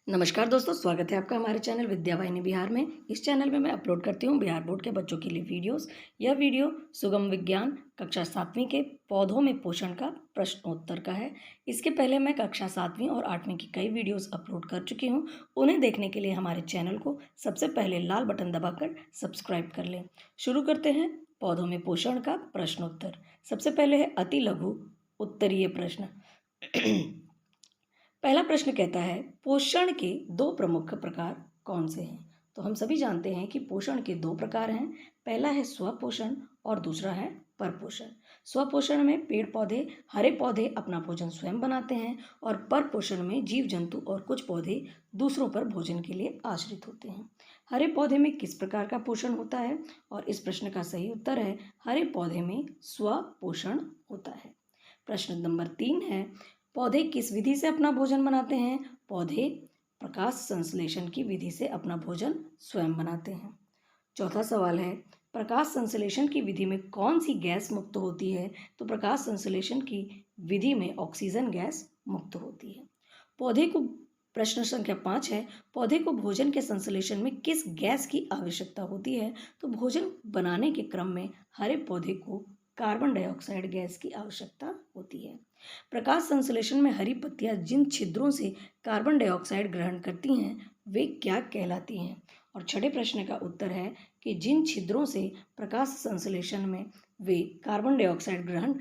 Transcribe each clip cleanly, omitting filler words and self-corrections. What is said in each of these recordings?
नमस्कार दोस्तों, स्वागत है आपका हमारे चैनल विद्यावाहिनी बिहार में। इस चैनल में मैं अपलोड करती हूँ बिहार बोर्ड के बच्चों के लिए वीडियोस। यह वीडियो सुगम विज्ञान कक्षा 7वीं के पौधों में पोषण का प्रश्नोत्तर का है। इसके पहले मैं कक्षा 7वीं और 8वीं की कई वीडियोस अपलोड कर चुकी हूँ। उन्हें देखने के लिए हमारे चैनल को सबसे पहले लाल बटन दबाकर सब्सक्राइब कर लें। शुरू करते हैं पौधों में पोषण का प्रश्नोत्तर। सबसे पहले है अति लघु उत्तरीय प्रश्न। पहला प्रश्न कहता है पोषण के दो प्रमुख प्रकार कौन से हैं। तो हम सभी जानते हैं कि पोषण के दो प्रकार हैं। पहला है स्वपोषण और दूसरा है परपोषण। स्वपोषण में पेड़ पौधे, हरे पौधे अपना भोजन स्वयं बनाते हैं और परपोषण में जीव जंतु और कुछ पौधे दूसरों पर भोजन के लिए आश्रित होते हैं। हरे पौधे में किस प्रकार का पोषण होता है? और इस प्रश्न का सही उत्तर है हरे पौधे में स्वपोषण होता है। प्रश्न नंबर 3 है पौधे किस विधि से अपना भोजन बनाते हैं? पौधे प्रकाश संश्लेषण की विधि से अपना भोजन स्वयं बनाते हैं। चौथा सवाल है प्रकाश संश्लेषण की विधि में कौन सी गैस मुक्त होती है? तो प्रकाश संश्लेषण की विधि में ऑक्सीजन गैस मुक्त होती है। पौधे को प्रश्न संख्या 5 है पौधे को भोजन के संश्लेषण में किस गैस की आवश्यकता होती है? तो भोजन बनाने के क्रम में हरे पौधे को कार्बन डाइऑक्साइड गैस की आवश्यकता होती है। प्रकाश संश्लेषण में हरी पत्तियां जिन छिद्रों से कार्बन डाइऑक्साइड ग्रहण करती हैं वे क्या कहलाती हैं? और छठे प्रश्न का उत्तर है कि जिन छिद्रों से प्रकाश संश्लेषण में वे कार्बन डाइऑक्साइड ग्रहण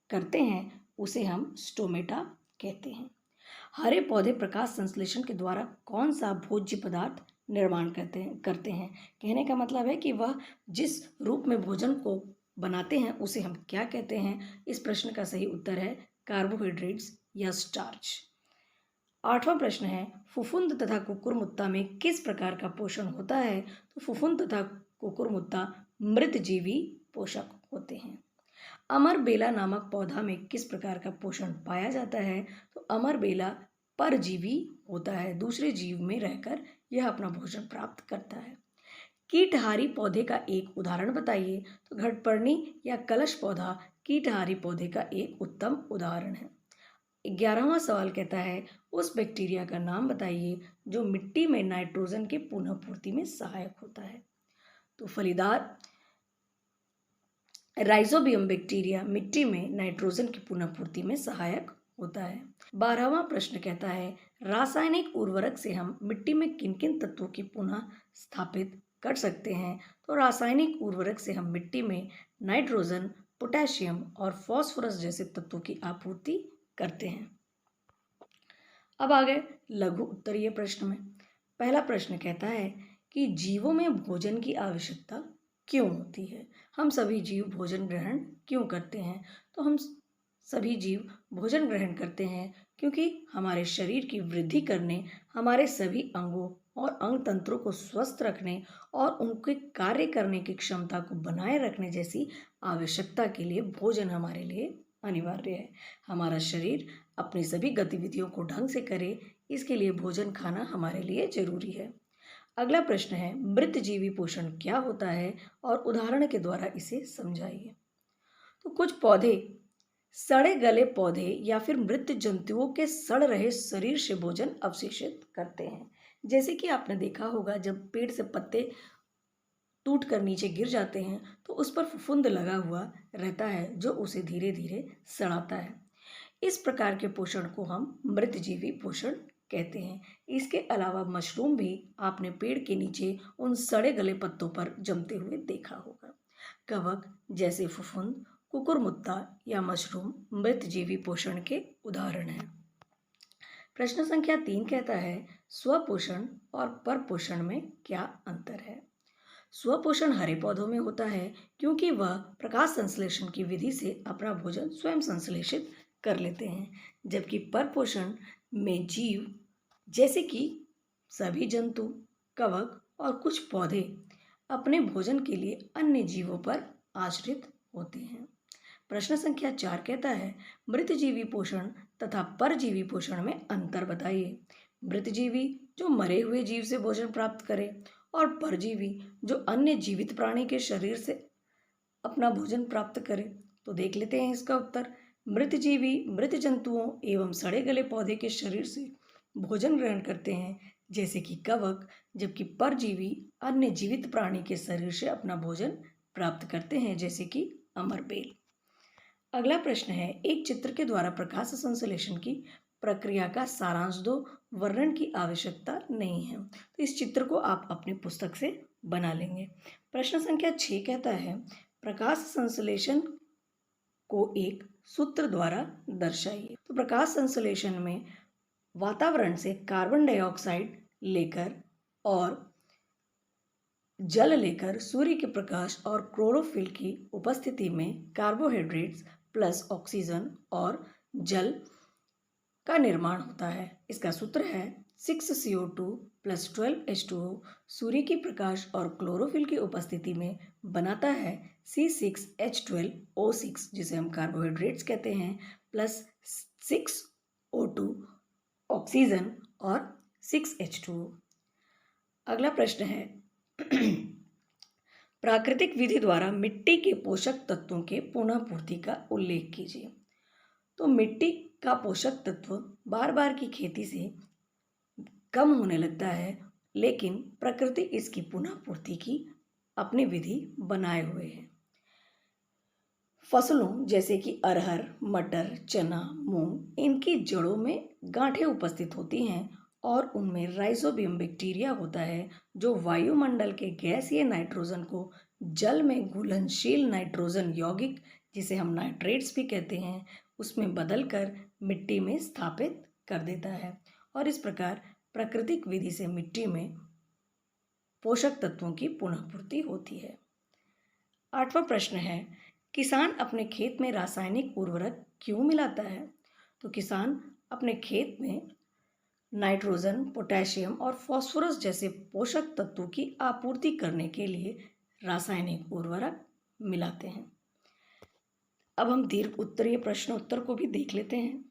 करते हैं उसे हम स्टोमेटा कहते हैं। हरे पौधे प्रकाश संश्लेषण के द्वारा कौन सा भोज्य पदार्थ निर्माण करते हैं। कहने का मतलब है कि वह जिस रूप में भोजन को बनाते हैं उसे हम क्या कहते हैं? इस प्रश्न का सही उत्तर है कार्बोहाइड्रेट्स या स्टार्च। 8वां प्रश्न है फुफुंद तथा कुकुरमुत्ता में किस प्रकार का पोषण होता है? तो फुफुंद तथा कुकुरमुत्ता मृतजीवी पोषक होते हैं। अमर बेला नामक पौधा में किस प्रकार का पोषण पाया जाता है? तो अमर बेला परजीवी होता है, दूसरे जीव में रहकर यह अपना भोजन प्राप्त करता है। कीटहारी पौधे का एक उदाहरण बताइए। तो घटपर्णी या कलश पौधा कीटहारी पौधे का एक उत्तम उदाहरण है। 11वां सवाल कहता है उस बैक्टीरिया का नाम बताइए जो मिट्टी में नाइट्रोजन के पुनः पूर्ति में सहायक होता है। तो फलीदार राइजोबियम बैक्टीरिया मिट्टी में नाइट्रोजन की पुनः पूर्ति में सहायक होता है। 12वां प्रश्न कहता है रासायनिक उर्वरक से हम मिट्टी में किन किन तत्वों की पुनः स्थापित कर सकते हैं? तो रासायनिक उर्वरक से हम मिट्टी में नाइट्रोजन, पोटेशियम और फास्फोरस जैसे तत्वों की आपूर्ति करते हैं। अब आ गए लघु उत्तरीय प्रश्न में। पहला प्रश्न कहता है कि जीवों में भोजन की आवश्यकता क्यों होती है? हम सभी जीव भोजन ग्रहण क्यों करते हैं? तो हम सभी जीव भोजन ग्रहण करते हैं क्योंकि हमारे शरीर की वृद्धि करने, हमारे सभी अंगों और अंग तंत्रों को स्वस्थ रखने और उनके कार्य करने की क्षमता को बनाए रखने जैसी आवश्यकता के लिए भोजन हमारे लिए अनिवार्य है। हमारा शरीर अपनी सभी गतिविधियों को ढंग से करे, इसके लिए भोजन खाना हमारे लिए जरूरी है। अगला प्रश्न है मृतजीवी पोषण क्या होता है और उदाहरण के द्वारा इसे समझाइए। तो कुछ पौधे सड़े गले पौधे या फिर मृत जंतुओं के सड़ रहे शरीर से भोजन अवशेषित करते हैं। जैसे कि आपने देखा होगा जब पेड़ से पत्ते टूट कर नीचे गिर जाते हैं तो उस पर फफूंद लगा हुआ रहता है जो उसे धीरे धीरे सड़ाता है। इस प्रकार के पोषण को हम मृतजीवी पोषण कहते हैं। इसके अलावा मशरूम भी आपने पेड़ के नीचे उन सड़े गले पत्तों पर जमते हुए देखा होगा। कवक जैसे फफूंद, कुकुरमुत्ता या मशरूम मृतजीवी पोषण के उदाहरण हैं। प्रश्न संख्या 3 कहता है स्वपोषण और परपोषण में क्या अंतर है? स्वपोषण हरे पौधों में होता है क्योंकि वह प्रकाश संश्लेषण की विधि से अपना भोजन स्वयं संश्लेषित कर लेते हैं, जबकि परपोषण में जीव जैसे कि सभी जंतु, कवक और कुछ पौधे अपने भोजन के लिए अन्य जीवों पर आश्रित होते हैं। प्रश्न संख्या 4 कहता है मृतजीवी पोषण तथा परजीवी पोषण में अंतर बताइए। मृतजीवी जो मरे हुए जीव से भोजन प्राप्त करे और परजीवी जो अन्य जीवित प्राणी के शरीर से अपना भोजन प्राप्त करे। तो देख लेते हैं इसका उत्तर। मृतजीवी मृत जंतुओं एवं सड़े गले पौधे के शरीर से भोजन ग्रहण करते हैं, जैसे कि कवक, जबकि परजीवी अन्य जीवित प्राणी के शरीर से अपना भोजन प्राप्त करते हैं, जैसे कि अमरबेल। अगला प्रश्न है, एक चित्र के द्वारा प्रकाश संश्लेषण की प्रक्रिया का सारांश दो, वर्णन की आवश्यकता नहीं है। तो इस चित्र को आप अपनी पुस्तक से बना लेंगे। प्रश्न संख्या 6 कहता है, प्रकाश संश्लेषण को एक सूत्र द्वारा दर्शाइए। तो प्रकाश संश्लेषण में वातावरण से कार्बन डाइऑक्साइड लेकर और जल लेकर सूर्य के प्रकाश और क्लोरोफिल की उपस्थिति में कार्बोहाइड्रेट्स प्लस ऑक्सीजन और जल का निर्माण होता है। इसका सूत्र है 6CO2 प्लस 12H2O सूर्य की प्रकाश और क्लोरोफिल की उपस्थिति में बनाता है C6H12O6 जिसे हम कार्बोहाइड्रेट्स कहते हैं, प्लस 6O2 ऑक्सीजन और 6H2O। अगला प्रश्न है, प्राकृतिक विधि द्वारा मिट्टी के पोषक तत्वों के पुनः पूर्ति का उल्लेख कीजिए। तो मिट्टी का पोषक तत्व बार बार की खेती से कम होने लगता है, लेकिन प्रकृति इसकी पुनः पूर्ति की अपनी विधि बनाए हुए है। फसलों जैसे कि अरहर, मटर, चना, मूंग, इनकी जड़ों में गांठें उपस्थित होती हैं और उनमें राइजोबियम बैक्टीरिया होता है जो वायुमंडल के गैसीय नाइट्रोजन को जल में घुलनशील नाइट्रोजन यौगिक, जिसे हम नाइट्रेट्स भी कहते हैं, उसमें बदलकर मिट्टी में स्थापित कर देता है और इस प्रकार प्राकृतिक विधि से मिट्टी में पोषक तत्वों की पुनःपूर्ति होती है। 8वां प्रश्न है, किसान अपने खेत में रासायनिक उर्वरक क्यों मिलाता है? तो किसान अपने खेत में नाइट्रोजन, पोटेशियम और फास्फोरस जैसे पोषक तत्वों की आपूर्ति करने के लिए रासायनिक उर्वरक मिलाते हैं। अब हम दीर्घ उत्तरीय प्रश्न उत्तर को भी देख लेते हैं।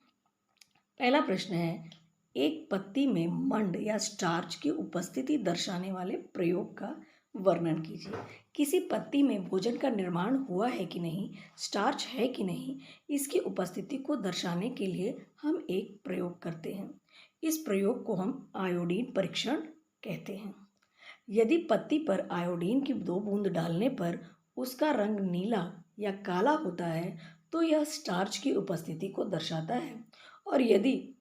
पहला प्रश्न है, एक पत्ती में मंड या स्टार्च की उपस्थिति दर्शाने वाले प्रयोग का वर्णन कीजिए। किसी पत्ती में भोजन का निर्माण हुआ है कि नहीं, स्टार्च है कि नहीं, इसकी उपस्थिति को दर्शाने के लिए हम एक प्रयोग करते हैं। इस प्रयोग को हम आयोडीन परीक्षण कहते हैं। यदि पत्ती पर आयोडीन की 2 बूंद डालने पर उसका रंग नीला या काला होता है तो यह स्टार्च की उपस्थिति को दर्शाता है, और यदि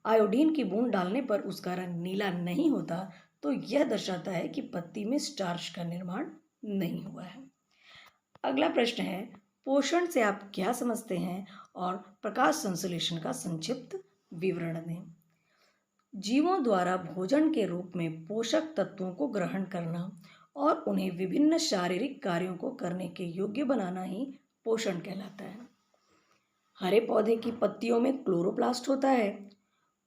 आयोडीन की बूंद डालने पर उसका रंग नीला नहीं होता तो यह दर्शाता है कि पत्ती में स्टार्च का निर्माण नहीं हुआ है। अगला प्रश्न है, पोषण से आप क्या समझते हैं और प्रकाश संश्लेषण का संक्षिप्त विवरण दें। जीवों द्वारा भोजन के रूप में पोषक तत्वों को ग्रहण करना और उन्हें विभिन्न शारीरिक कार्यों को करने के योग्य बनाना ही पोषण कहलाता है। हरे पौधे की पत्तियों में क्लोरोप्लास्ट होता है।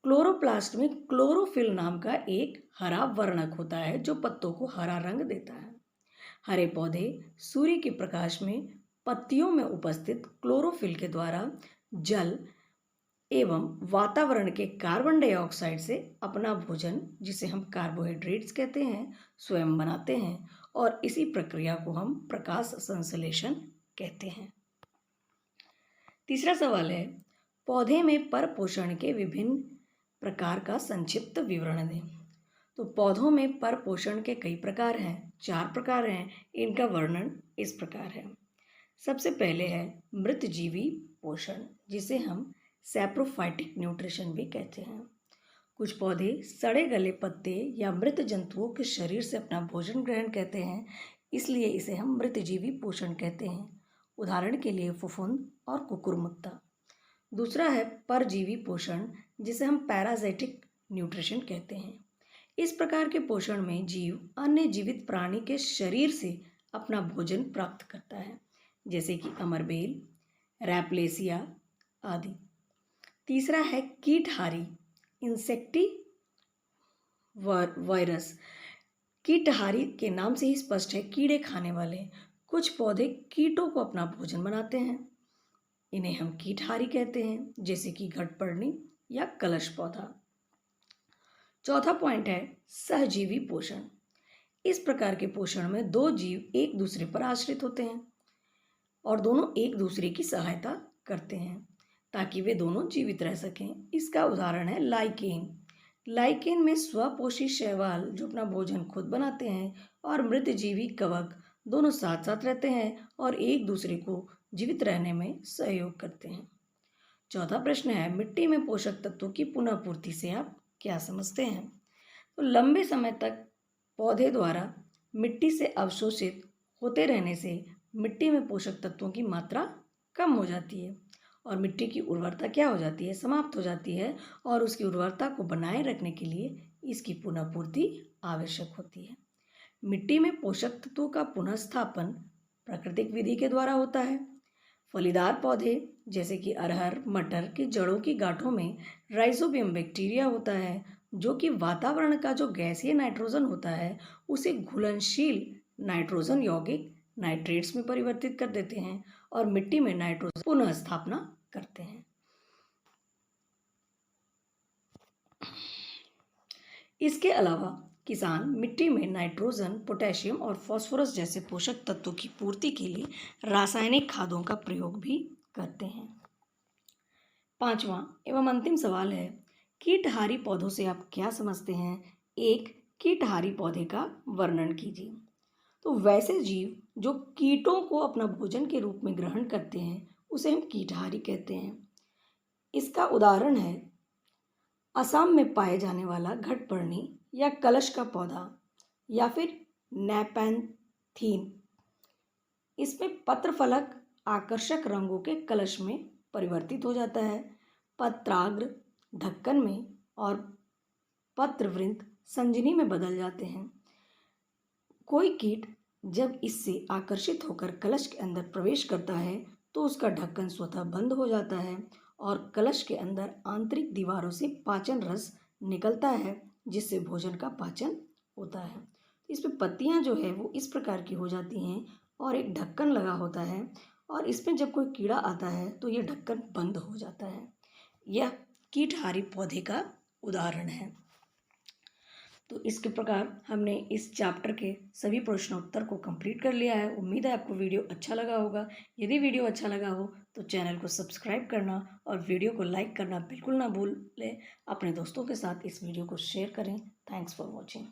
क्लोरोप्लास्ट में क्लोरोफिल नाम का एक हरा वर्णक होता है जो पत्तों को हरा रंग देता है। हरे पौधे सूर्य के प्रकाश में पत्तियों में उपस्थित क्लोरोफिल के द्वारा जल एवं वातावरण के कार्बन डाइऑक्साइड से अपना भोजन, जिसे हम कार्बोहाइड्रेट्स कहते हैं, स्वयं बनाते हैं और इसी प्रक्रिया को हम प्रकाश संश्लेषण कहते हैं। तीसरा सवाल है, पौधे में परपोषण के विभिन्न प्रकार का संक्षिप्त विवरण दें। तो पौधों में परपोषण के कई प्रकार हैं, 4 प्रकार हैं। इनका वर्णन इस प्रकार है। सबसे पहले है मृतजीवी पोषण, जिसे हम सैप्रोफाइटिक न्यूट्रिशन भी कहते हैं। कुछ पौधे सड़े गले पत्ते या मृत जंतुओं के शरीर से अपना भोजन ग्रहण करते हैं, इसलिए इसे हम मृतजीवी पोषण कहते हैं। उदाहरण के लिए फफूंद और कुकुरमुत्ता। दूसरा है परजीवी पोषण, जिसे हम पैरासाइटिक न्यूट्रिशन कहते हैं। इस प्रकार के पोषण में जीव अन्य जीवित प्राणी के शरीर से अपना भोजन प्राप्त करता है, जैसे कि अमरबेल, रैपलेसिया आदि। तीसरा है कीटहारी इंसेक्टी वायरस। कीटहारी के नाम से ही स्पष्ट है, कीड़े खाने वाले। कुछ पौधे कीटों को अपना भोजन बनाते हैं, इन्हें हम कीटहारी कहते हैं, जैसे कि घटपर्णी या कलश पौधा। चौथा पॉइंट है सहजीवी पोषण। इस प्रकार के पोषण में 2 जीव एक दूसरे पर आश्रित होते हैं और दोनों एक दूसरे की सहायता करते हैं ताकि वे दोनों जीवित रह सकें। इसका उदाहरण है लाइकेन। लाइकेन में स्वपोषी शैवाल जो अपना भोजन खुद बनाते हैं और मृतजीवी कवक दोनों साथ साथ रहते हैं और एक दूसरे को जीवित रहने में सहयोग करते हैं। चौथा प्रश्न है, मिट्टी में पोषक तत्वों की पुनः पूर्ति से आप क्या समझते हैं? तो लंबे समय तक पौधे द्वारा मिट्टी से अवशोषित होते रहने से मिट्टी में पोषक तत्वों की मात्रा कम हो जाती है और मिट्टी की उर्वरता क्या हो जाती है, समाप्त हो जाती है और उसकी उर्वरता को बनाए रखने के लिए इसकी पुनः पूर्ति आवश्यक होती है। मिट्टी में पोषक तत्वों का पुनर्स्थापन प्राकृतिक विधि के द्वारा होता है। फलीदार पौधे जैसे कि अरहर मटर की जड़ों की गांठों में राइजोबियम बैक्टीरिया होता है जो कि वातावरण का जो गैसीय नाइट्रोजन होता है उसे घुलनशील नाइट्रोजन यौगिक नाइट्रेट्स में परिवर्तित कर देते हैं और मिट्टी में नाइट्रोजन पुनः स्थापना करते हैं। इसके अलावा किसान मिट्टी में नाइट्रोजन पोटेशियम और फास्फोरस जैसे पोषक तत्वों की पूर्ति के लिए रासायनिक खादों का प्रयोग भी करते हैं। पांचवा एवं अंतिम सवाल है, कीटहारी पौधों से आप क्या समझते हैं? एक कीटहारी पौधे का वर्णन कीजिए। तो वैसे जीव जो कीटों को अपना भोजन के रूप में ग्रहण करते हैं उसे हम कीटहारी कहते हैं। इसका उदाहरण है असम में पाए जाने वाला घटपर्णी या कलश का पौधा या फिर नैपैंथीन। इसमें पत्रफलक आकर्षक रंगों के कलश में परिवर्तित हो जाता है, पत्राग्र ढक्कन में और पत्रवृंत संजनी में बदल जाते हैं। कोई कीट जब इससे आकर्षित होकर कलश के अंदर प्रवेश करता है तो उसका ढक्कन स्वतः बंद हो जाता है और कलश के अंदर आंतरिक दीवारों से पाचन रस निकलता है जिससे भोजन का पाचन होता है। इसमें पत्तियां जो है वो इस प्रकार की हो जाती हैं और एक ढक्कन लगा होता है और इसमें जब कोई कीड़ा आता है तो ये ढक्कन बंद हो जाता है। यह कीटहारी पौधे का उदाहरण है। तो इसके प्रकार हमने इस चैप्टर के सभी प्रश्नोत्तर को कंप्लीट कर लिया है। उम्मीद है आपको वीडियो अच्छा लगा होगा। यदि वीडियो अच्छा लगा हो तो चैनल को सब्सक्राइब करना और वीडियो को लाइक करना बिल्कुल ना भूलें। अपने दोस्तों के साथ इस वीडियो को शेयर करें। Thanks for watching.